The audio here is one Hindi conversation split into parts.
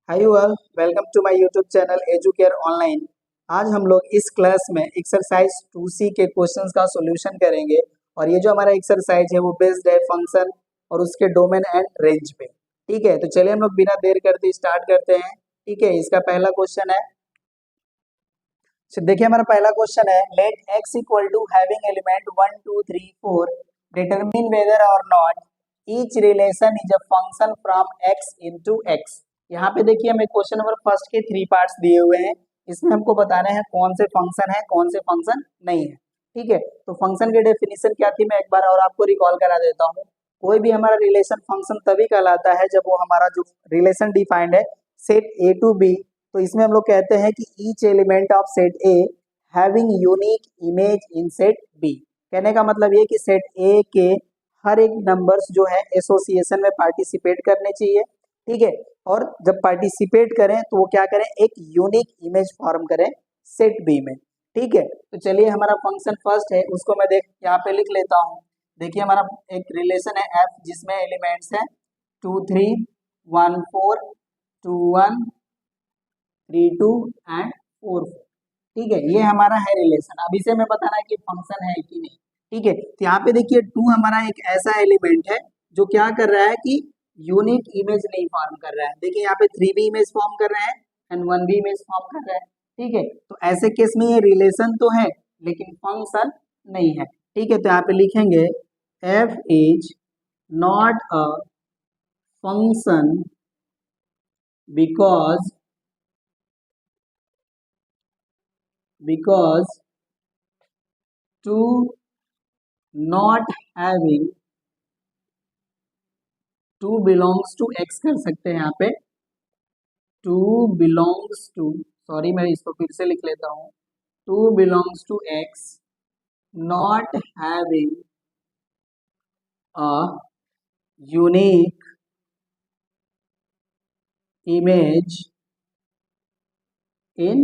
Hi all, welcome to my YouTube channel Educare online. आज हम लोग इस क्लास में एक्सरसाइज 2C के क्वेश्चंस का सॉल्यूशन करेंगे। और ये जो हमारा एक्सरसाइज है वो बेस्ड है फंक्शन और उसके डोमेन एंड रेंज पे। ठीक है, तो चलिए हम लोग बिना देर करते स्टार्ट करते हैं। ठीक है, इसका पहला क्वेश्चन है, देखिए हमारा पहला क्वेश्चन है, let x equal to having element 1 2 3 4 determine whether or not each relation is a function from x into x। यहाँ पे देखिए हमें क्वेश्चन नंबर फर्स्ट के 3 पार्ट्स दिए हुए हैं। इसमें हमको बताने हैं कौन से फंक्शन है कौन से फंक्शन नहीं है। ठीक है, तो फंक्शन की डेफिनेशन क्या थी मैं एक बार और आपको रिकॉल करा देता हूँ। कोई भी हमारा रिलेशन फंक्शन तभी कहलाता है जब वो हमारा जो रिलेशन डिफाइंड है सेट ए टू बी, तो इसमें हम लोग कहते हैं कि each element of set A having unique image in set B. कहने का मतलब ये कि सेट ए के हर एक नंबर्स जो है एसोसिएशन में पार्टिसिपेट करने चाहिए। ठीक है, और जब पार्टिसिपेट करें तो वो क्या करें, एक यूनिक इमेज फॉर्म करें सेट बी में। ठीक है, तो चलिए हमारा फंक्शन फर्स्ट है उसको मैं यहाँ पे लिख लेता हूँ। देखिए हमारा एक रिलेशन है एफ जिसमें एलिमेंट्स है 2 3 1 4 2 1 3 2 एंड 4 4। ठीक है, ये हमारा है रिलेशन। अब इसे हमें बताना है कि फंक्शन है कि नहीं। ठीक है, तो यहाँ पे देखिए 2 हमारा एक ऐसा एलिमेंट है जो क्या कर रहा है कि यूनिक इमेज नहीं फॉर्म कर रहा है। देखिए यहाँ पे 3 भी इमेज फॉर्म कर रहा है एंड 1 भी इमेज फॉर्म कर रहा है। ठीक है, तो ऐसे केस में ये रिलेशन तो है लेकिन फंक्शन नहीं है। ठीक है, तो यहाँ पे लिखेंगे F is not a function because two not having two belongs to X कर सकते हैं यहाँ पे। टू बिलोंग्स टू, सॉरी मैं इसको फिर से लिख लेता हूँ, two belongs to X not having a unique image in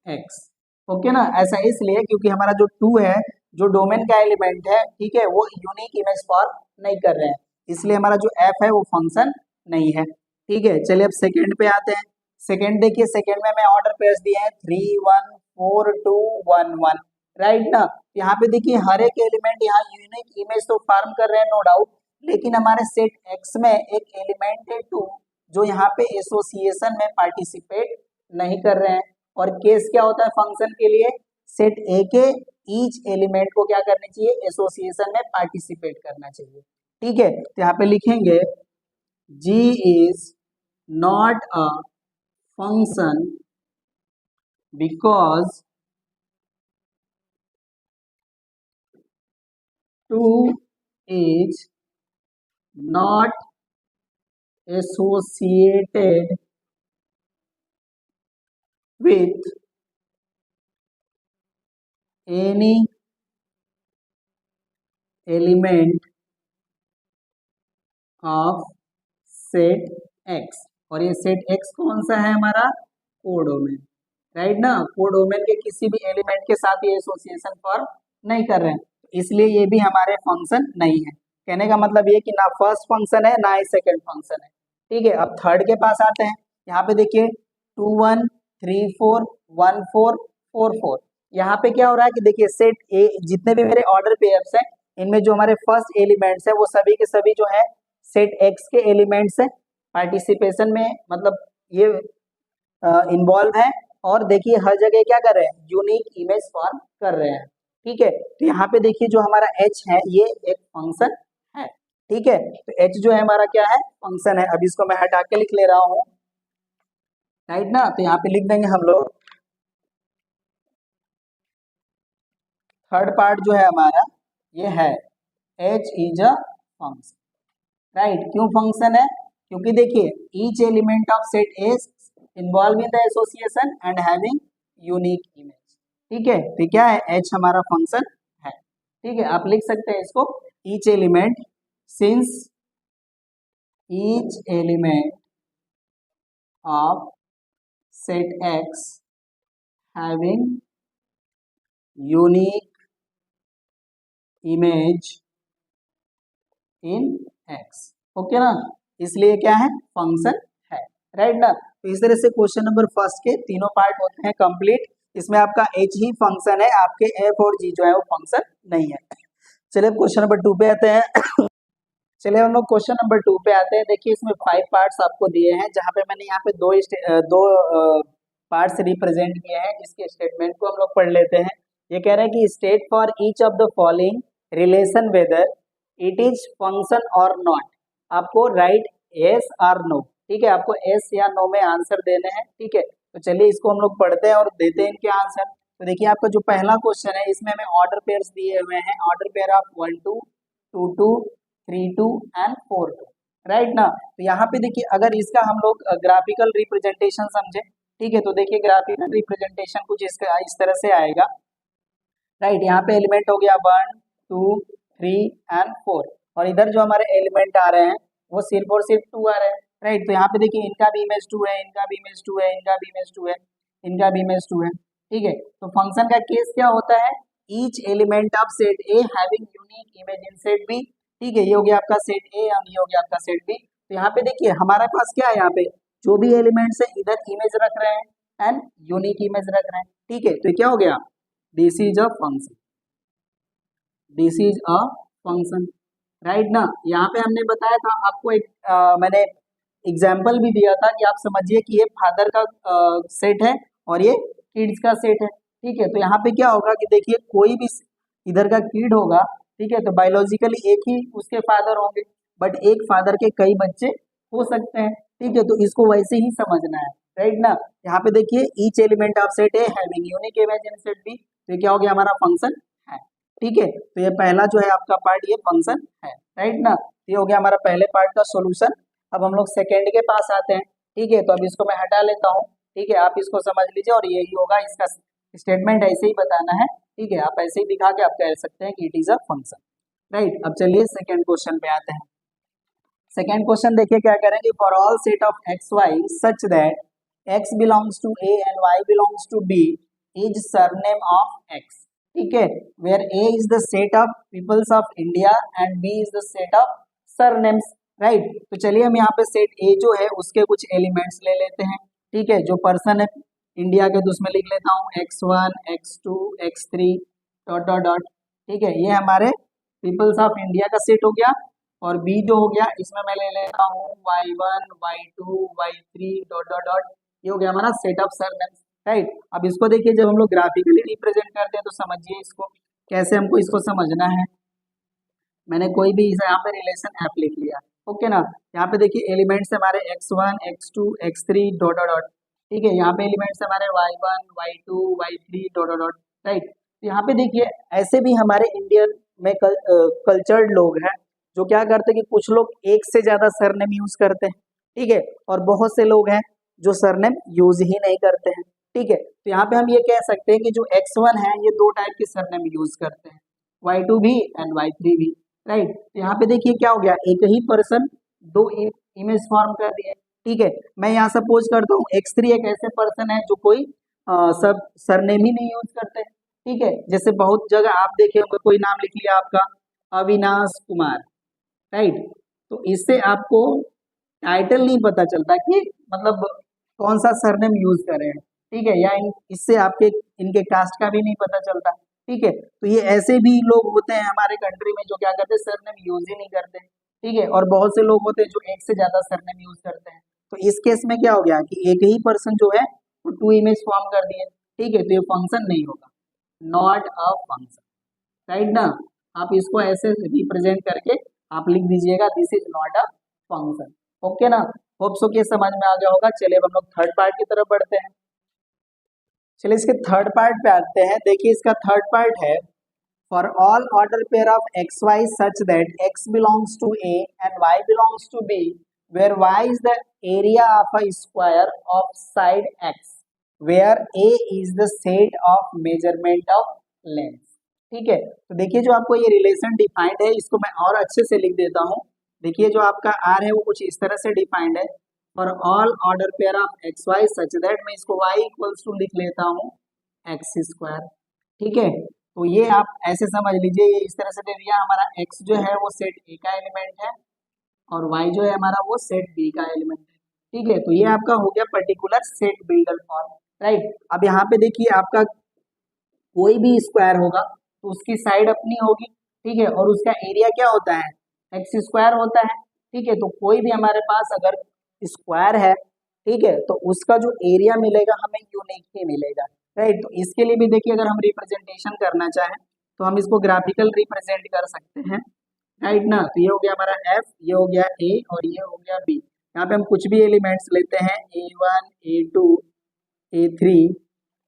X. Okay ना, ऐसा इसलिए क्योंकि हमारा जो टू है जो डोमेन का एलिमेंट है, ठीक है, वो यूनिक इमेज फॉर्म नहीं कर रहे हैं, इसलिए हमारा जो एफ है वो फंक्शन नहीं है। ठीक है, चलिए अब सेकेंड पे आते हैं। सेकेंड देखिए, सेकेंड में हमें ऑर्डर पेयर्स दिए हैं 3 1 4 2 1 1, राइट ना। यहाँ पे देखिए हर एक एलिमेंट यहाँ यूनिक इमेज तो फॉर्म कर रहे हैं नो डाउट, लेकिन हमारे सेट एक्स में एक एलिमेंट है 2 जो यहाँ पे एसोसिएशन में पार्टिसिपेट नहीं कर रहे हैं। और केस क्या होता है फंक्शन के लिए, सेट ए के ईच एलिमेंट को क्या करना चाहिए, एसोसिएशन में पार्टिसिपेट करना चाहिए। ठीक है, तो यहाँ पे लिखेंगे G is not a function because two is not associated with any element of set x। और ये सेट x कौन सा है हमारा, कोडोमेन, राइट ना। कोडोमेन के किसी भी एलिमेंट के साथ ये एसोसिएशन फॉर्म नहीं कर रहे हैं, इसलिए ये भी हमारे फंक्शन नहीं है। कहने का मतलब ये कि ना फर्स्ट फंक्शन है ना ही सेकंड फंक्शन है। ठीक है, अब थर्ड के पास आते हैं। यहाँ पे देखिए 2 1 3 4 1 4 4 4। यहाँ पे क्या हो रहा है कि देखिए सेट ए जितने भी मेरे ऑर्डर पेयर्स हैं इनमें जो हमारे फर्स्ट एलिमेंट्स है वो सभी के सभी जो है सेट एक्स के एलिमेंट्स है, पार्टिसिपेशन में मतलब ये इन्वॉल्व है। और देखिए हर जगह क्या कर रहे हैं, यूनिक इमेज फॉर्म कर रहे हैं। ठीक है, तो यहाँ पे देखिए जो हमारा h है ये एक फंक्शन है। ठीक है, तो h जो है हमारा क्या है, फंक्शन है। अब इसको मैं हटा के लिख ले रहा हूँ, राइट ना। तो यहाँ पे लिख देंगे हम लोग थर्ड पार्ट जो है हमारा ये है h is a function, right. क्यों फंक्शन है, क्योंकि देखिए each element of set A involve in the association and having unique image. ठीक है, तो क्या है, h हमारा फंक्शन है। ठीक है, आप लिख सकते हैं इसको, each element since each element of set x having unique image in x। Okay ना, इसलिए क्या है, फंक्शन है। राइट ना। तो इस तरह से क्वेश्चन नंबर फर्स्ट के तीनों पार्ट होते हैं कंप्लीट। इसमें आपका एच ही फंक्शन है, आपके एफ और जी जो है वो फंक्शन नहीं है। चलिए क्वेश्चन नंबर 2 पे आते हैं। चलिए हम लोग क्वेश्चन नंबर 2 पे आते हैं। देखिए इसमें 5 पार्ट्स आपको दिए हैं, जहां पे मैंने यहाँ पे दो पार्ट्स रिप्रेजेंट किए हैं। इसके स्टेटमेंट को हम लोग पढ़ लेते हैं। ये कह रहे हैं कि state for each of the following relation whether it is function और नॉट। आपको राइट यस और नो, ठीक है, आपको यस या नो में आंसर देने हैं, ठीक है। तो चलिए इसको हम लोग पढ़ते हैं और देते हैं इनके आंसर। तो देखिए आपका जो पहला क्वेश्चन है, इसमें हमें ऑर्डर पेयर्स दिए हुए हैं, order pair of 1 2 2 2 3 2 and 4 2, right ना। तो यहाँ पे देखिए अगर इसका हम लोग ग्राफिकल रिप्रेजेंटेशन समझे, ठीक है, तो देखिए ग्राफिकल रिप्रेजेंटेशन कुछ इस तरह से आएगा, राइट। यहाँ पे एलिमेंट हो गया 1 2 3 एंड 4, और इधर जो हमारे एलिमेंट आ रहे हैं वो सिर्फ और सिर्फ 2 आ रहे हैं, राइट। तो यहाँ पे देखिए इनका भी इमेज 2 है, इनका भी इमेज 2 है, इनका भी इमेज 2 है, इनका भी इमेज 2 है, ठीक है। तो फंक्शन का केस क्या होता है, each element of set A having unique image in set B, ठीक है। ये हो गया आपका सेट ए और ये हो गया आपका सेट बी। तो यहाँ पे देखिए हमारे पास क्या है, यहाँ पे जो भी एलिमेंट्स है इधर इमेज रख रहे हैं एंड यूनिक इमेज रख रहे हैं, ठीक है। तो क्या हो गया, this is a function, this is a function, right ना। यहाँ पे हमने बताया था आपको एक मैंने एग्जाम्पल भी दिया था कि आप समझिए कि ये फादर का सेट है और ये किड्स का सेट है, ठीक है। तो यहाँ पे क्या होगा कि देखिए कोई भी इधर का किड होगा, ठीक है, तो बायोलॉजिकली एक ही उसके फादर होंगे, बट एक फादर के कई बच्चे हो सकते हैं, ठीक है। तो इसको वैसे ही समझना है, राइट ना। यहाँ पे देखिए each element of set A having unique image in set B, तो क्या हो गया हमारा फंक्शन है, ठीक है। तो ये पहला जो है आपका पार्ट ये फंक्शन है, राइट ना। ये हो गया हमारा पहले पार्ट का सॉल्यूशन। अब हम लोग सेकंड के पास आते हैं, ठीक है। तो अब इसको मैं हटा लेता हूँ, ठीक है, आप इसको समझ लीजिए और यही होगा इसका स्टेटमेंट, ऐसे ही बताना है, ठीक है। आप ऐसे ही दिखा के आप कह सकते हैं कि it is a function, right. अब चलिए सेकंड क्वेश्चन पे आते हैं। सेकंड क्वेश्चन देखिए क्या करेंगे, for all set of X Y such that X belongs to A and Y belongs to B is surname of X, ठीक है, where A is the set of peoples of India and B is the set of surnames, right. तो चलिए हम यहाँ पे सेट ए जो है उसके कुछ एलिमेंट्स ले लेते हैं, ठीक है, जो पर्सन है इंडिया के, तो उसमें लिख लेता हूँ x1 x2 x3 dot dot dot, ठीक है। ये हमारे पीपल्स ऑफ इंडिया का सेट हो गया, और बी जो हो गया इसमें मैं ले लेता हूँ y1 y2 y3 dot dot dot, ये हो गया हमारा सेट ऑफ सरनेम्स, राइट। अब इसको देखिए जब हम लोग ग्राफिकली रिप्रेजेंट करते हैं तो समझिए इसको कैसे हमको इसको समझना है। मैंने कोई भी यहाँ पे रिलेशन एप लिख लिया, ओके ना। यहाँ पे देखिए एलिमेंट्स हमारे x1 x2 x3 dot dot dot, ठीक है। यहाँ पे एलिमेंट्स हमारे y1 y2 y3 dot dot dot, right. तो यहाँ पे देखिए ऐसे भी हमारे इंडियन में कल्चर्ड लोग हैं जो क्या करते हैं कि कुछ लोग एक से ज्यादा सरनेम यूज करते हैं, ठीक है, और बहुत से लोग हैं जो सरनेम यूज ही नहीं करते हैं, ठीक है। तो यहाँ पे हम ये कह सकते हैं कि जो x1 है ये दो टाइप के सरनेम यूज करते हैं, y2 भी एंड y3 भी, राइट। तो यहाँ पे देखिए क्या हो गया, एक ही पर्सन दो इमेज फॉर्म कर दिए, ठीक है। मैं यहाँ सपोज करता हूँ x3 एक ऐसे पर्सन है जो कोई सब सरनेम ही नहीं यूज करते, ठीक है। जैसे बहुत जगह आप देखे होंगे कोई नाम लिख लिया आपका अविनाश कुमार, राइट। तो इससे आपको टाइटल नहीं पता चलता कि मतलब कौन सा सरनेम यूज कर रहे हैं, ठीक है, या इससे आपके इनके कास्ट का भी नहीं पता चलता, ठीक है। तो ये ऐसे भी लोग होते हैं हमारे कंट्री में जो क्या करते हैं सरनेम यूज ही नहीं करते, ठीक है। और बहुत से लोग होते हैं जो एक से ज्यादा सरनेम यूज करते हैं। तो इस केस में क्या हो गया कि एक ही पर्सन जो है वो 2 इमेज फॉर्म कर दिए, ठीक है। तो ये फंक्शन नहीं होगा, नॉट अ फंक्शन, राइट ना। आप इसको ऐसे रिप्रेजेंट करके आप लिख दीजिएगा this is not a function, okay ना। होप सो कि समझ में आ गया होगा। चलिए अब हम लोग थर्ड पार्ट की तरफ बढ़ते हैं। चलिए इसके थर्ड पार्ट पे आते हैं। देखिए इसका थर्ड पार्ट है, for all order pair of X Y such that X belongs to A and Y belongs to B where Y is the area of a square of side X where A is the set of measurement of length, ठीक है। तो देखिए जो आपको ये रिलेशन डिफाइंड है इसको मैं और अच्छे से लिख देता हूँ। देखिए जो आपका आर है वो कुछ इस तरह से डिफाइंड है, for all order pair of X Y such that, मैं इसको y इक्वल्स टू लिख लेता हूँ एक्स स्क्वायर, ठीक है। तो ये आप ऐसे समझ लीजिए, ये इस तरह से दे दिया हमारा x जो है वो सेट ए का एलिमेंट है और y जो है हमारा वो सेट बी का एलिमेंट है, ठीक है, तो ये आपका हो गया particular set builder form, right. अब यहाँ पे देखिए आपका कोई भी स्क्वायर होगा तो उसकी साइड अपनी होगी, ठीक है, और उसका एरिया क्या होता है, एक्स स्क्वायर होता है, ठीक है। तो कोई भी हमारे पास अगर स्क्वायर है, ठीक है, तो उसका जो एरिया मिलेगा हमें यूनिक ही मिलेगा, राइट। तो इसके लिए भी देखिए अगर हम रिप्रेजेंटेशन करना चाहें तो हम इसको ग्राफिकल रिप्रेजेंट कर सकते हैं, राइट ना। तो ये हो गया हमारा एफ, ये हो गया ए और ये हो गया बी। यहाँ पे हम कुछ भी एलिमेंट्स लेते हैं A1 A2 A3,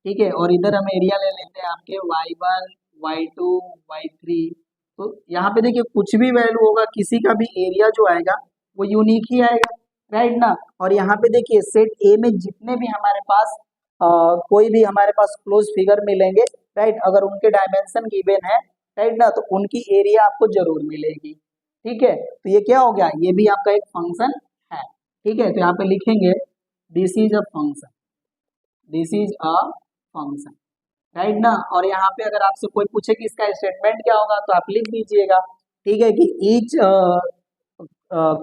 ठीक है, और इधर हम एरिया ले लेते हैं आपके y1 y2 y3। तो यहाँ पे देखिए कुछ भी वैल्यू होगा किसी का भी एरिया जो आएगा वो यूनिक ही आएगा, राइट ना। और यहाँ पे देखिए सेट ए में जितने भी हमारे पास कोई भी हमारे पास क्लोज फिगर मिलेंगे, राइट, अगर उनके डायमेंशन गिवन है, राइट ना, तो उनकी एरिया आपको जरूर मिलेगी, ठीक है। तो ये क्या हो गया, ये भी आपका एक फंक्शन है, ठीक है। तो यहाँ पे लिखेंगे this is a function, this is a function, right ना। और यहाँ पे अगर आपसे कोई पूछे कि इसका स्टेटमेंट क्या होगा तो आप लिख दीजिएगा, ठीक है, कि each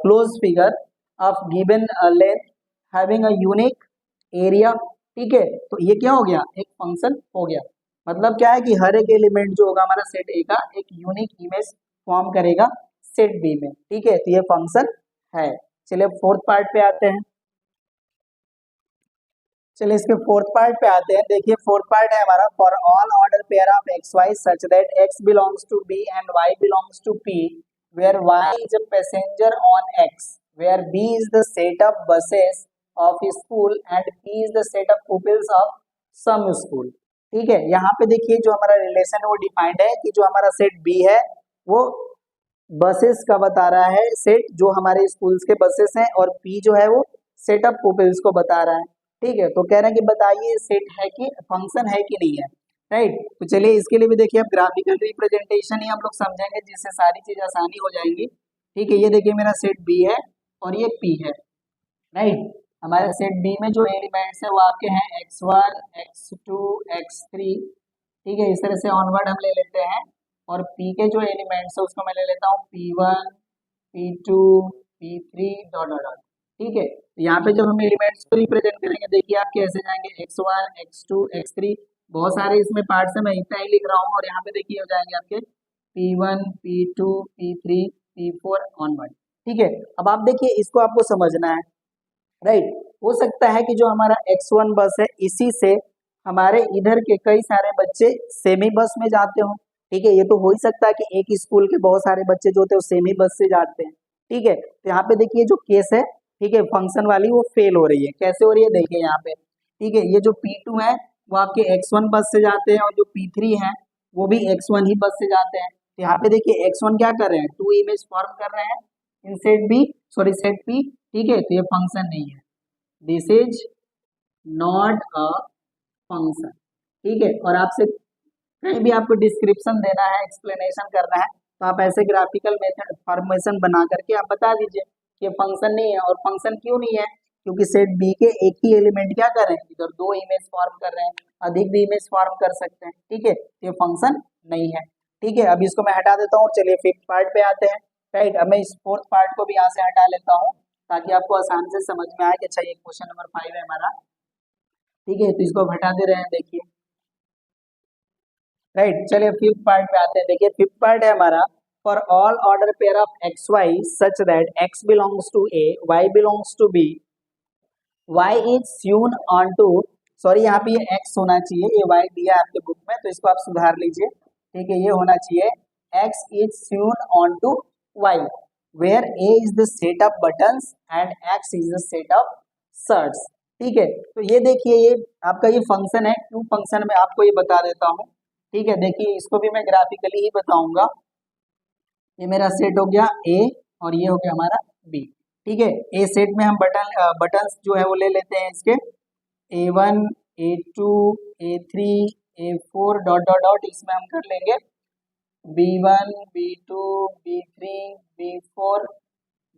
close figure of given length having a unique area, ठीक है। तो ये क्या हो गया, एक फंक्शन हो गया। मतलब क्या है कि हर एक एलिमेंट जो होगा हमारा सेट ए का एक यूनिक इमेज फॉर्म करेगा सेट बी में, ठीक है। तो ये फंक्शन है। चलिए फोर्थ पार्ट पे आते हैं, चलिए इसके फोर्थ पार्ट पे आते हैं। देखिए फोर्थ पार्ट है हमारा, for all order pair of X Y such that X belongs to B and Y belongs to P, where Y is a passenger on X, where B is the set of buses of school and P is the set of pupils of some school, ठीक है। यहाँ पे देखिए जो हमारा रिलेशन है वो डिफाइंड है कि जो हमारा सेट बी है वो बसेस का बता रहा है, सेट जो हमारे स्कूल्स के बसेस हैं, और पी जो है वो सेट ऑफ पुपिल्स को बता रहा है, ठीक है। तो कह रहे हैं कि बताइए सेट है कि फंक्शन है कि नहीं है, राइट। तो चलिए इसके लिए भी देखिए अब ग्राफिकल रिप्रेजेंटेशन ही हम लोग समझेंगे जिससे सारी चीज आसानी हो जाएंगी, ठीक है। ये देखिए मेरा सेट बी है और ये पी है, राइट। हमारे सेट बी में जो एलिमेंट्स है वो आपके हैं x1 x2 x3, ठीक है, इस तरह से ऑनवर्ड हम ले लेते हैं। और पी के जो एलिमेंट्स है उसको मैं ले लेता हूँ P1 P2 P3 dot dot dot, ठीक है। तो यहाँ पे जब हम एलिमेंट्स को रिप्रेजेंट करेंगे देखिए आप कैसे जाएंगे, x1 x2 x3, बहुत सारे इसमें पार्ट्स है, मैं इतना ही लिख रहा हूँ। और यहाँ पे देखिए हो जाएंगे आपके P1 P2 P3 P4 onward, ठीक है। अब आप देखिए इसको आपको समझना है, राइट। हो सकता है कि जो हमारा x1 बस है इसी से हमारे इधर के कई सारे बच्चे सेमी बस में जाते हो, ठीक है। ये तो हो ही सकता है कि एक स्कूल के बहुत सारे बच्चे जो होते हैं वो सेमी बस से जाते हैं, ठीक है। तो यहाँ पे देखिए जो केस है, ठीक है, फंक्शन वाली वो फेल हो रही है। कैसे हो रही है देखिए यहाँ पे, ठीक है। ये जो P2 है वो आपके x1 बस से जाते हैं और जो P3 है वो भी x1 ही बस से जाते हैं। तो यहाँ पे देखिए x1 क्या कर रहे हैं, टू इमेज फॉर्म कर रहे हैं in set B, sorry set P, ठीक है। तो ये फंक्शन नहीं है, this is not a function, ठीक है। और आपसे कहीं भी आपको डिस्क्रिप्शन देना है, एक्सप्लेनेशन करना है, तो आप ऐसे ग्राफिकल मेथड फॉर्मेशन बना करके आप बता दीजिए कि फंक्शन नहीं है। और फंक्शन क्यों नहीं है, क्योंकि सेट बी के एक ही एलिमेंट क्या कर रहे हैं, इधर दो इमेज फॉर्म कर रहे हैं, अधिक भी इमेज फॉर्म कर सकते हैं, ठीक है। तो ये फंक्शन नहीं है, ठीक है। अब इसको मैं हटा देता हूँ, चलिए फिफ्थ पार्ट पे आते हैं, राइट। अब मैं इस फोर्थ पार्ट को भी यहाँ से हटा लेता हूँ ताकि आपको आसान से समझ में आए कि अच्छा ये क्वेश्चन नंबर 5 है हमारा, ठीक है। तो इसको हटा दे रहे हैं देखिए, राइट। चलिए फिफ्थ पार्ट पे आते हैं। देखिए फिफ्थ पार्ट है हमारा, for all order pair of X Y such that X belongs to A Y belongs to B, Y is sewn on to, sorry यहाँ पे ये एक्स होना चाहिए, ये वाई दिया आपके बुक में तो इसको आप सुधार लीजिए, ठीक है। ये होना चाहिए X is sewn on to Y, where A is the set of buttons and X is the set of shirts, ठीक है। तो ये देखिए ये आपका ये फंक्शन है, क्यों फंक्शन में आपको ये बता देता हूँ, ठीक है। देखिए इसको भी मैं ग्राफिकली ही बताऊंगा। ये मेरा सेट हो गया ए और ये हो गया हमारा बी, ठीक है। ए सेट में हम बटन्स जो है वो ले लेते हैं इसके A1 A2 A3 A4 dot dot dot, इसमें हम कर लेंगे B1 B2 B3 B4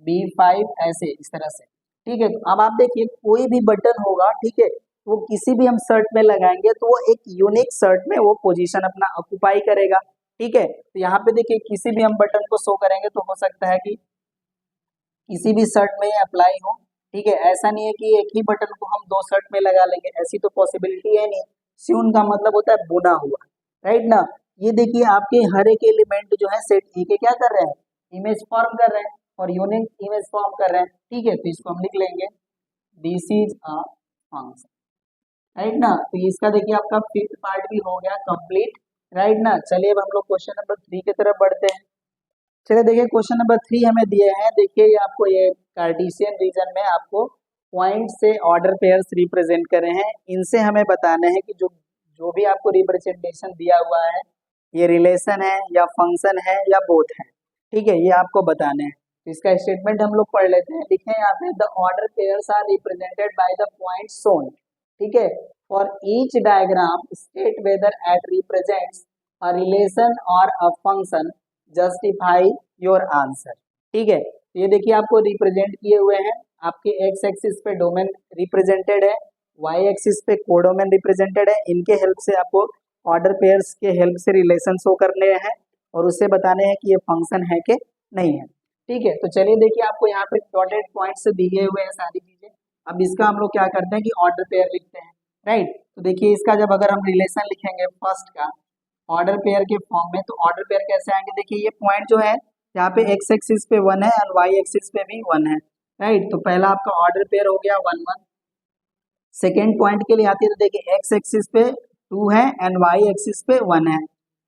B5 ऐसे इस तरह से, ठीक है। अब आप देखिए कोई भी बटन होगा, ठीक है, वो किसी भी हम शर्ट में लगाएंगे तो वो एक यूनिक शर्ट में वो पोजीशन अपना ऑक्युपाई करेगा, ठीक है। तो यहाँ पे देखिए किसी भी हम बटन को शो करेंगे तो हो सकता है कि किसी भी शर्ट में अप्लाई हो, ठीक है, ऐसा नहीं है कि एक ही बटन को हम दो शर्ट में लगा लेंगे, ऐसी तो पॉसिबिलिटी है नहीं। स्यून का मतलब होता है बुना हुआ, राइट ना। ये देखिए आपके हर एक एलिमेंट जो है सेट ए के क्या कर रहे हैं, इमेज फॉर्म कर रहे हैं और यूनिक इमेज फॉर्म कर रहे हैं। ठीक है, तो इसको हम लिख लेंगे this is a function, right ना। तो इसका देखिए आपका फिफ्थ पार्ट भी हो गया कंप्लीट, राइट ना। चलिए अब हम लोग क्वेश्चन नंबर 3 की तरफ बढ़ते हैं। चलिए देखिए क्वेश्चन नंबर 3 हमें दिए हैं। देखिए ये आपको ये कार्टेशियन रीजन में आपको पॉइंट से ऑर्डर पेयर्स रिप्रेजेंट करे हैं। इनसे हमें बताना है कि जो जो भी आपको रिप्रेजेंटेशन दिया हुआ है ये रिलेशन है या फंक्शन है या बोथ है। ठीक है, ये आपको बताना है। तो इसका स्टेटमेंट हम लोग पढ़ लेते हैं। लिखे हैं यहाँ पे the order pairs are represented by the point shown. ठीक है, for each diagram state whether it represents a relation or a function, justify your answer. ठीक है, तो ये देखिए आपको रिप्रेजेंट किए हुए हैं। आपके एक्स एक्सिस पे डोमेन रिप्रेजेंटेड है, वाई एक्सिस पे कोडोमेन रिप्रेजेंटेड है। इनके हेल्प से आपको ऑर्डर पेयर्स के हेल्प से रिलेशन शो करने हैं और उससे बताने हैं कि ये फंक्शन है कि नहीं है। ठीक है, तो चलिए देखिए आपको यहाँ पे डॉटेड पॉइंट से दिए हुए हैं सारी चीजें। अब इसका हम लोग क्या करते हैं कि ऑर्डर पेयर लिखते हैं, राइट। तो देखिए इसका जब अगर हम रिलेशन लिखेंगे फर्स्ट का ऑर्डर पेयर के फॉर्म में, तो ऑर्डर पेयर कैसे आएंगे। देखिए ये पॉइंट जो है यहाँ पे एक्स एक्सिस पे 1 है और वाई एक्सिस पे भी 1 है, राइट। तो पहला आपका ऑर्डर पेयर हो गया 1 1। सेकेंड पॉइंट के लिए आती है तो देखिए एक्स एक्सिस पे 2 है एंड वाई एक्सिस पे 1 है।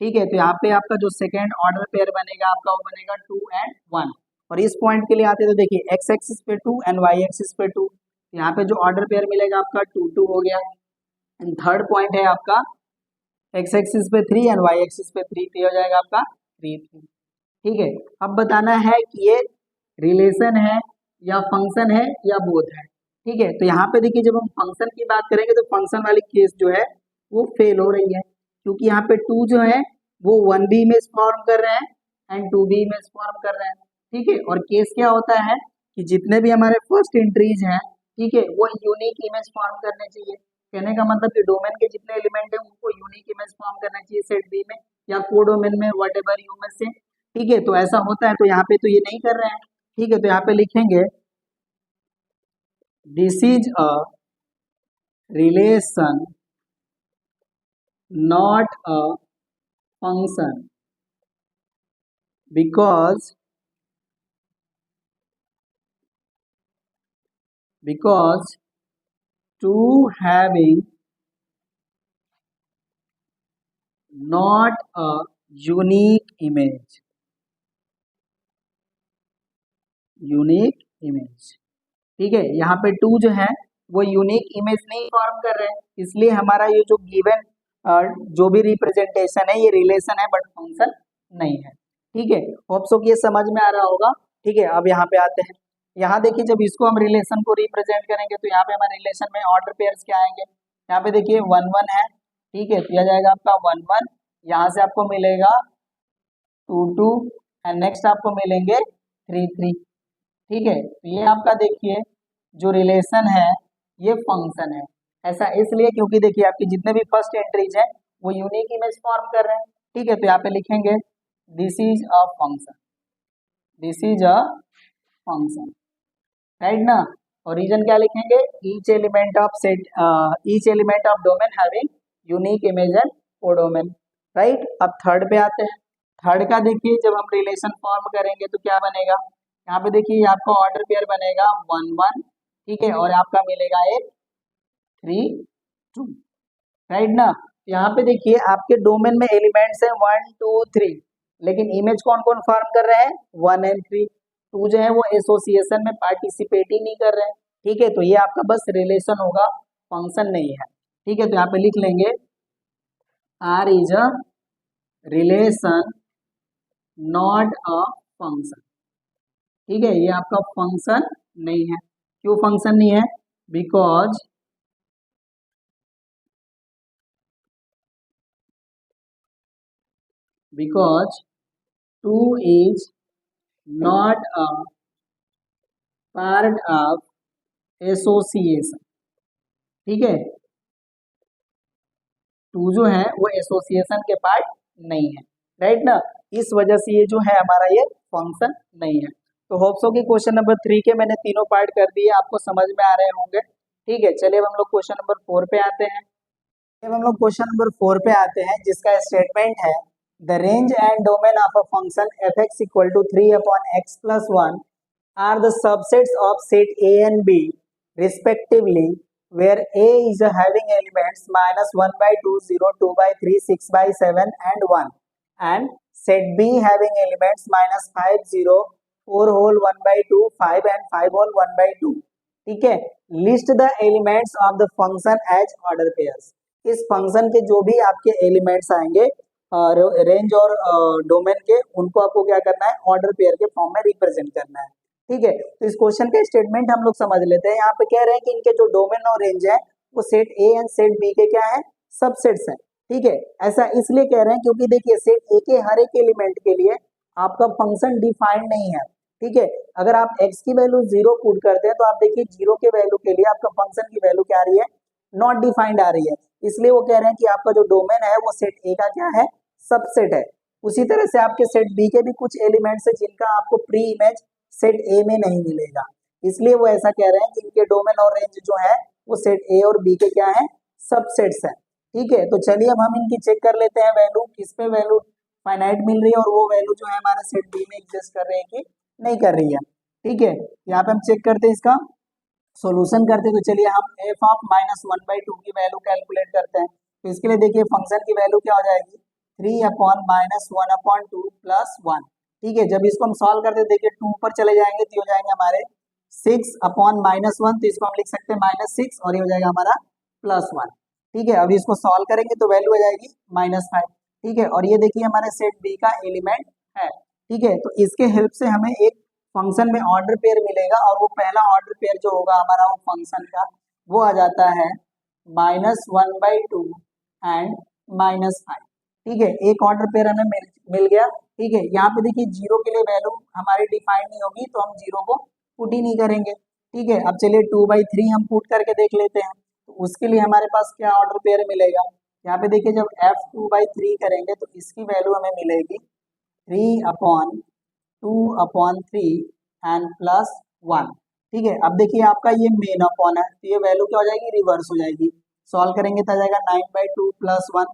ठीक है, तो यहाँ पे आपका जो सेकेंड ऑर्डर पेयर बनेगा आपका वो बनेगा 2 एंड 1। और इस पॉइंट के लिए आते हैं तो देखिए एक्स एक्सिस पे 2 एंड वाई एक्सिस पे 2। यहाँ पे जो ऑर्डर पेयर मिलेगा आपका 2 2 हो गया। एंड थर्ड पॉइंट है आपका एक्स एक्सिस पे 3 एंड वाई एक्सिस पे 3, तो हो जाएगा आपका 3 3। ठीक है, अब बताना है कि ये रिलेशन है या फंक्शन है या बोथ है। ठीक है, तो यहाँ पे देखिए जब हम फंक्शन की बात करेंगे तो फंक्शन वाली केस जो है वो फेल हो रही है, क्योंकि यहाँ पे 2 जो है वो 1 भी इमेज फॉर्म कर रहे हैं एंड 2 भी इमेज फॉर्म कर रहे हैं। ठीक है, और केस क्या होता है कि जितने भी हमारे फर्स्ट एंट्रीज हैं, ठीक है, वो यूनिक इमेज फॉर्म करने चाहिए। कहने का मतलब कि डोमेन के जितने एलिमेंट हैं उनको यूनिक इमेज फॉर्म करना चाहिए सेट बी में या कोडोमेन में, वट एवर यू में से। ठीक है, तो ऐसा होता है, तो यहाँ पे तो ये नहीं कर रहे हैं। ठीक है, तो यहाँ पे लिखेंगे this is a relation not a function because two having not a unique image, ठीक है। यहाँ पे 2 जो है वो यूनिक इमेज नहीं फॉर्म कर रहे हैं, इसलिए हमारा ये जो गिवन जो भी रिप्रेजेंटेशन है ये रिलेशन है बट फंक्शन नहीं है। ठीक है, होप सो कि ये समझ में आ रहा होगा। ठीक है, अब यहाँ पे आते हैं। यहाँ देखिए जब इसको हम रिलेशन को रिप्रेजेंट करेंगे तो यहाँ पे हमारे रिलेशन में ऑर्डर पेयर्स क्या आएंगे। यहाँ पे देखिए 1 1 है, ठीक है, तो यह जाएगा आपका 1 1। यहाँ से आपको मिलेगा 2 2 एंड नेक्स्ट आपको मिलेंगे 3 3। ठीक है, तो ये आपका देखिए जो रिलेशन है ये फंक्शन है। ऐसा इसलिए क्योंकि देखिए आपकी जितने भी फर्स्ट एंट्रीज है वो यूनिक इमेज फॉर्म कर रहे हैं। ठीक है, तो यहाँ पे लिखेंगे this is a function, this is a function, right ना। और रीजन क्या लिखेंगे, each element of set, each element of domain having unique image and codomain, right. अब थर्ड पे आते हैं। थर्ड का देखिए जब हम रिलेशन फॉर्म करेंगे तो क्या बनेगा। यहाँ पे देखिए आपका ऑर्डर पेयर बनेगा 1 1, ठीक है, और आपका मिलेगा एक 3 2, राइट ना। यहाँ पे देखिए आपके डोमेन में एलिमेंट्स हैं 1 2 3, लेकिन इमेज कौन कौन फॉर्म कर रहे हैं 1 एंड 3। 2 जो है वो एसोसिएशन में पार्टिसिपेट ही नहीं कर रहे हैं। ठीक है, तो ये आपका बस रिलेशन होगा, फंक्शन नहीं है। ठीक है, तो यहाँ पे लिख लेंगे R is a relation not a function. ठीक है, ये आपका फंक्शन नहीं है। क्यों फंक्शन नहीं है, because because 2 is not a part of association. ठीक है, 2 जो है वो एसोसिएशन के पार्ट नहीं है, राइट ना। इस वजह से ये जो है हमारा ये फंक्शन नहीं है। तो होप सो कि क्वेश्चन नंबर 3 के मैंने तीनों पार्ट कर दिए, आपको समझ में आ रहे होंगे। ठीक है, चलिए अब हम लोग क्वेश्चन नंबर 4 पे आते हैं। अब हम लोग क्वेश्चन नंबर 4 पे आते हैं, जिसका स्टेटमेंट है the range and domain of a function F X equal to 3/x+1 are the subsets of set A and B respectively, where A is having elements -1/2, 0, 2/3, 6/7 and 1, and set B having elements -5, 0, 4 whole 1/2, 5 and 5 whole 1/2. ठीक है, list the elements of the function as order pairs. इस फंक्शन के जो भी आपके एलिमेंट्स आएंगे रेंज और डोमेन के, उनको आपको क्या करना है, ऑर्डर पेयर के फॉर्म में रिप्रेजेंट करना है। ठीक है, तो इस क्वेश्चन का स्टेटमेंट हम लोग समझ लेते हैं। यहाँ पे कह रहे हैं कि इनके जो डोमेन और रेंज है वो set A and set B के क्या है, सबसेट्स हैं। ठीक है, ऐसा इसलिए कह रहे हैं क्योंकि देखिए सेट ए के हर एक एलिमेंट के लिए आपका फंक्शन डिफाइंड नहीं है। ठीक है, अगर आप x की वैल्यू 0 पुट करते हैं तो आप देखिए 0 के वैल्यू के लिए आपका फंक्शन की वैल्यू क्या आ रही है, नॉट डिफाइंड आ रही है। इसलिए वो कह रहे हैं कि आपका जो डोमेन है वो सेट ए का क्या है, सबसेट है। उसी तरह से आपके सेट बी के भी कुछ एलिमेंट्स है जिनका आपको प्री इमेज सेट ए में नहीं मिलेगा। इसलिए वो ऐसा कह रहे हैं कि इनके डोमेन और रेंज जो है वो सेट ए और बी के क्या है, सबसेट्स हैं। ठीक है, तो चलिए अब हम इनकी चेक कर लेते हैं वैल्यू, किस पे वैल्यू फाइनाइट मिल रही है और वो वैल्यू जो है हमारे सेट बी में एग्जिस्ट कर रही है कि नहीं कर रही है। ठीक है, यहाँ पे हम चेक करते हैं, इसका सॉल्यूशन करते हैं। तो चलिए हम एफ ऑफ -1/2 की वैल्यू कैलकुलेट करते हैं। तो इसके लिए देखिए फंक्शन की वैल्यू क्या हो जाएगी, 3/-1/2 + 1। ठीक है, जब इसको हम सॉल्व करते हैं देखिए 2 ऊपर चले जाएंगे तो हो जाएंगे हमारे 6/-1, तो इसको हम लिख सकते हैं -6 और ये हो जाएगा हमारा +1। ठीक है, अब इसको सॉल्व करेंगे तो वैल्यू हो जाएगी -5। ठीक है, और ये देखिए हमारे सेट बी का एलिमेंट है। ठीक है, तो इसके हेल्प से हमें एक फंक्शन में ऑर्डर पेयर मिलेगा, और वो पहला ऑर्डर पेयर जो होगा हमारा वो फंक्शन का, वो आ जाता है -1/2 एंड -5। ठीक है, एक ऑर्डर पेयर हमें मिल गया। ठीक है, यहाँ पे देखिए 0 के लिए वैल्यू हमारी डिफाइन नहीं होगी तो हम 0 को पुट ही नहीं करेंगे। ठीक है, अब चलिए 2/3 हम पुट करके देख लेते हैं, तो उसके लिए हमारे पास क्या ऑर्डर पेयर मिलेगा। यहाँ पे देखिए जब f 2/3 करेंगे तो इसकी वैल्यू हमें मिलेगी 3/2/3 एंड +1। ठीक है, अब देखिए आपका ये मेन अपॉन है तो ये वैल्यू क्या हो जाएगी, रिवर्स हो जाएगी। सॉल्व करेंगे तो आ जाएगा 9/2 + 1।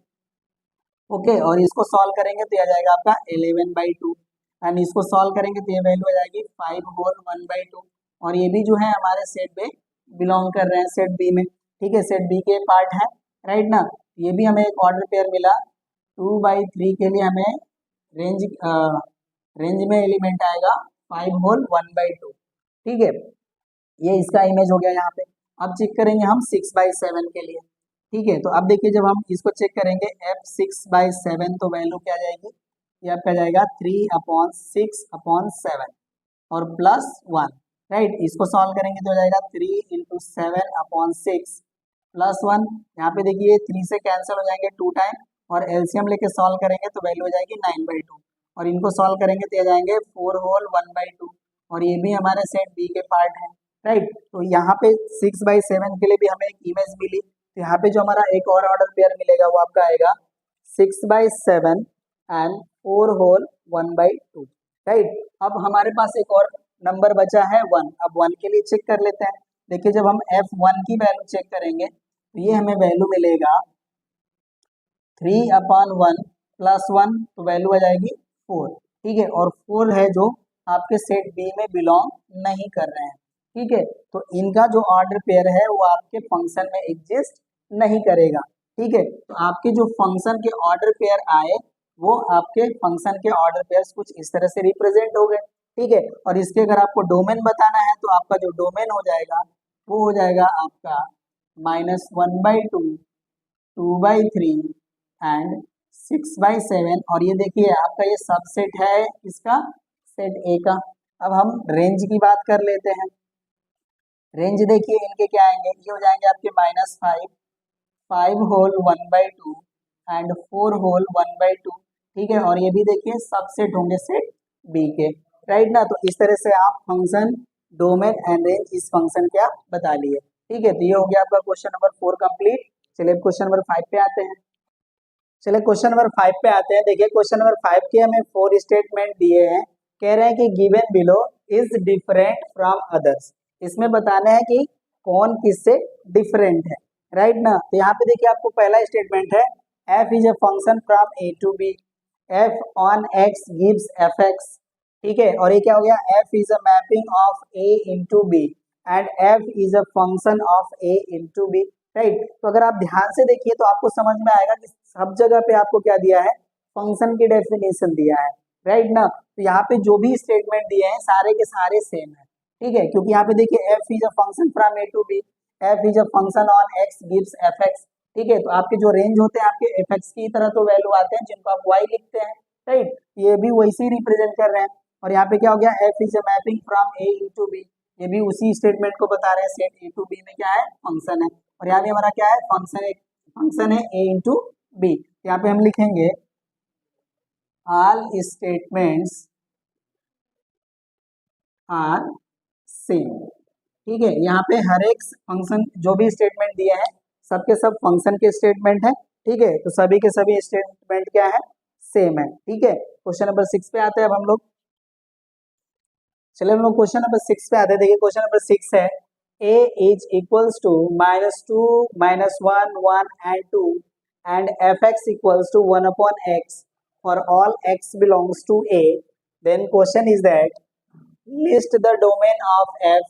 ओके, और इसको सॉल्व करेंगे तो आ जाएगा आपका 11/2 एंड इसको सॉल्व करेंगे तो ये वैल्यू आ जाएगी 5 होल 1/2। और ये भी जो है हमारे सेट में बिलोंग कर रहे हैं, सेट बी में। ठीक है, सेट बी के पार्ट है, राइट ना। ये भी हमें एक ऑर्डर पेयर मिला। 2/3 के लिए हमें रेंज में एलिमेंट आएगा 5 होल 1/2। ठीक है, ये इसका इमेज हो गया यहाँ पे। अब चेक करेंगे हम 6/7 के लिए। ठीक है, तो अब देखिए जब हम इसको चेक करेंगे f 6/7 तो वैल्यू क्या आ जाएगी, ये आपका जाएगा 3/6/7 और +1। राइट, इसको सॉल्व करेंगे तो हो जाएगा 3 × 7/6 +1। यहाँ पे देखिए 3 से कैंसिल हो जाएंगे 2 टाइम, और एलसीएम लेके सॉल्व करेंगे तो वैल्यू हो जाएगी 9/2, और इनको सॉल्व करेंगे तो आ जाएंगे 4 होल 1/2, और ये भी हमारे सेट बी के पार्ट है। राइट, तो यहाँ पे 6/7 के लिए भी हमें एक इमेज मिली, तो यहाँ पे जो हमारा एक और ऑर्डर पेयर मिलेगा वो आपका आएगा 6/7 एंड 4 होल 1/2। राइट, अब हमारे पास एक और नंबर बचा है 1। अब 1 के लिए चेक कर लेते हैं। देखिए जब हम f1 की वैल्यू चेक करेंगे तो ये हमें वैल्यू मिलेगा 3/1 + 1, तो वैल्यू आ जाएगी 4। ठीक है, और 4 है जो आपके सेट बी में बिलोंग नहीं कर रहे हैं। ठीक है, तो इनका जो ऑर्डर पेयर है वो आपके फंक्शन में एग्जिस्ट नहीं करेगा। ठीक है, तो आपके जो फंक्शन के ऑर्डर पेयर आए वो आपके फंक्शन के ऑर्डर पेयर्स कुछ इस तरह से रिप्रेजेंट हो गए। ठीक है, और इसके अगर आपको डोमेन बताना है तो आपका जो डोमेन हो जाएगा वो हो जाएगा आपका -1/2, 2/3 एंड 6/7, और ये देखिए आपका ये सबसेट है इसका, सेट ए का। अब हम रेंज की बात कर लेते हैं। रेंज देखिए इनके क्या आएंगे, ये हो जाएंगे आपके -5, 5 होल 1/2 एंड 4 होल 1/2। ठीक है, और ये भी देखिए सबसेट होंगे सेट बी के, राइट ना। तो इस तरह से आप फंक्शन, डोमेन एंड रेंज इस फंक्शन क्या बता लिए। ठीक है, तो ये हो गया आपका क्वेश्चन नंबर 4 कंप्लीट। चलिए क्वेश्चन नंबर 5 पे आते हैं। चलिए क्वेश्चन नंबर 5 पे आते हैं। देखिए क्वेश्चन नंबर 5 के हमें 4 स्टेटमेंट दिए हैं। कह रहे हैं कि given below is different from others. इसमें बताना है कि कौन किससे डिफरेंट है, राइट ना। तो यहाँ पे देखिए आपको पहला स्टेटमेंट है f is a function from a to b, f on x gives fx, ठीक है। और ये क्या हो गया, f is a mapping of a into b and f is a function of a into b, right. तो अगर आप ध्यान से देखिए तो आपको समझ में आएगा कि सब जगह पे आपको क्या दिया है, फंक्शन की डेफिनेशन दिया है, राइट ना। तो यहाँ पे जो भी स्टेटमेंट दिए हैं सारे के सारे सेम है, ठीक है। क्योंकि यहाँ पे देखिए f is a function from a to b, f is a function on x gives fx, ठीक है। तो आपके जो रेंज होते हैं आपके fx की तरह तो वैल्यू आते हैं जिनको आप y लिखते हैं, राइट। ये भी वैसे ही रिप्रेजेंट कर रहे हैं। और यहाँ पे क्या हो गया, f is a mapping from a into b, ये भी उसी स्टेटमेंट को बता रहे हैं, सेट a टू b में क्या है, फंक्शन है। और यहाँ पे हमारा क्या है, फंक्शन है a इंटू b। यहाँ पे हम लिखेंगे all statements are same, ठीक है। यहाँ पे हर एक फंक्शन जो भी स्टेटमेंट दिए हैं सबके सब फंक्शन के स्टेटमेंट है, ठीक है। तो सभी के सभी स्टेटमेंट क्या है, सेम है, ठीक है। क्वेश्चन नंबर 6 पे आते हैं अब हम लोग। चलिए हम लोग क्वेश्चन नंबर 6 पे आते हैं। देखिए क्वेश्चन नंबर 6 है a is equals to -2 -1 1 and 2 and fx equals to 1 upon x for all x belongs to a, then question is that list the domain of f,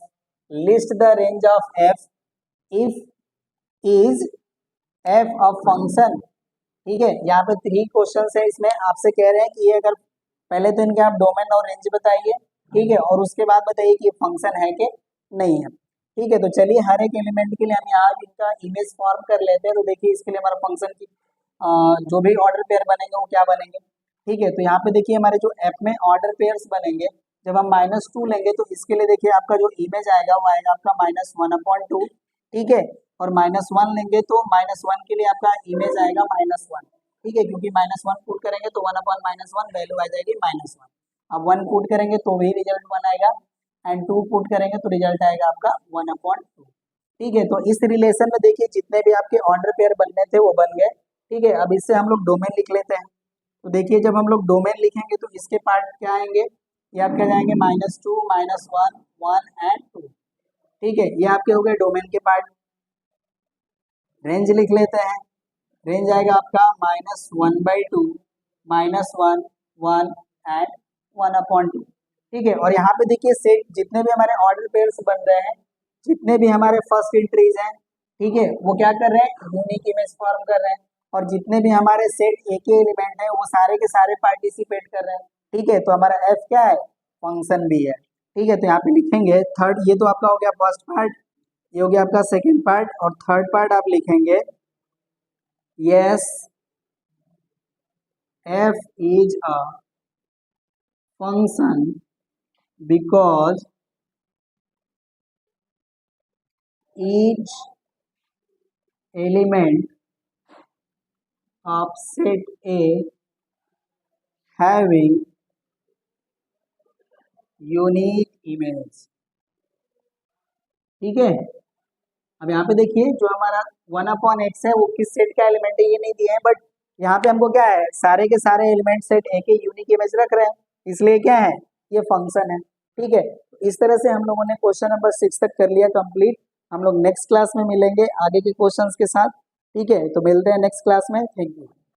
list the range of f if is f of function, ठीक है। यहाँ पे 3 क्वेश्चन है, इसमें आपसे कह रहे हैं कि ये अगर पहले तो इनके आप डोमेन और रेंज बताइए, ठीक है, और उसके बाद बताइए कि फंक्शन है कि नहीं है, ठीक है। तो चलिए हर एक एलिमेंट के लिए हम यहाँ इनका इमेज फॉर्म कर लेते हैं। तो देखिए इसके लिए हमारा फंक्शन की जो भी ऑर्डर पेयर बनेंगे वो क्या बनेंगे, ठीक है। तो यहाँ पे देखिए हमारे जो ऐप में ऑर्डर पेयर्स बनेंगे, जब हम -2 लेंगे तो इसके लिए देखिए आपका जो इमेज आएगा वो आएगा आपका -1/2, ठीक है। और -1 लेंगे तो -1 के लिए आपका इमेज आएगा -1, ठीक है। क्योंकि -1 पुट करेंगे तो 1/-1 वैल्यू आ जाएगी -1। अब 1 पुट करेंगे तो वही रिजल्ट 1 आएगा एंड 2 पुट करेंगे तो रिजल्ट आएगा आपका 1/2, ठीक है। तो इस रिलेशन में देखिए जितने भी आपके ऑर्डर पेयर बनने थे वो बन गए, ठीक है। अब इससे हम लोग डोमेन लिख लेते हैं। तो देखिए जब हम लोग डोमेन लिखेंगे तो इसके पार्ट क्या आएंगे, ये आपके जाएंगे -2 -1 1 एंड 2, ठीक है। ये आपके हो गए डोमेन के पार्ट। रेंज लिख लेते हैं, रेंज आएगा आपका -1/2 -1 1 एंड 1/2, ठीक है। और यहाँ पे देखिए सेट जितने भी हमारे ऑर्डर पेयर्स बन रहे हैं, जितने भी हमारे फर्स्ट एंट्रीज हैं, ठीक है, वो क्या कर रहे हैं, यूनिक इमेज फॉर्म कर रहे हैं। और जितने भी हमारे सेट ए के एलिमेंट हैं वो सारे के सारे पार्टिसिपेट कर रहे हैं, ठीक है। तो हमारा एफ क्या है, फंक्शन भी है, ठीक है। तो यहाँ पे लिखेंगे थर्ड, ये तो आपका हो गया फर्स्ट पार्ट, ये हो गया आपका सेकेंड पार्ट, और थर्ड पार्ट आप लिखेंगे yes f is a function because each element of set A having unique image, ठीक है। अब यहाँ पे देखिए जो हमारा 1/x है वो किस सेट का एलिमेंट है ये नहीं दिया है, बट यहाँ पे हमको क्या है, सारे के सारे एलिमेंट सेट ए के यूनिक इमेज रख रहे हैं, इसलिए क्या है, ये फंक्शन है, ठीक है। इस तरह से हम लोगों ने क्वेश्चन नंबर 6 तक कर लिया कंप्लीट। हम लोग नेक्स्ट क्लास में मिलेंगे आगे के क्वेश्चंस के साथ, ठीक है। तो मिलते हैं नेक्स्ट क्लास में, थैंक यू।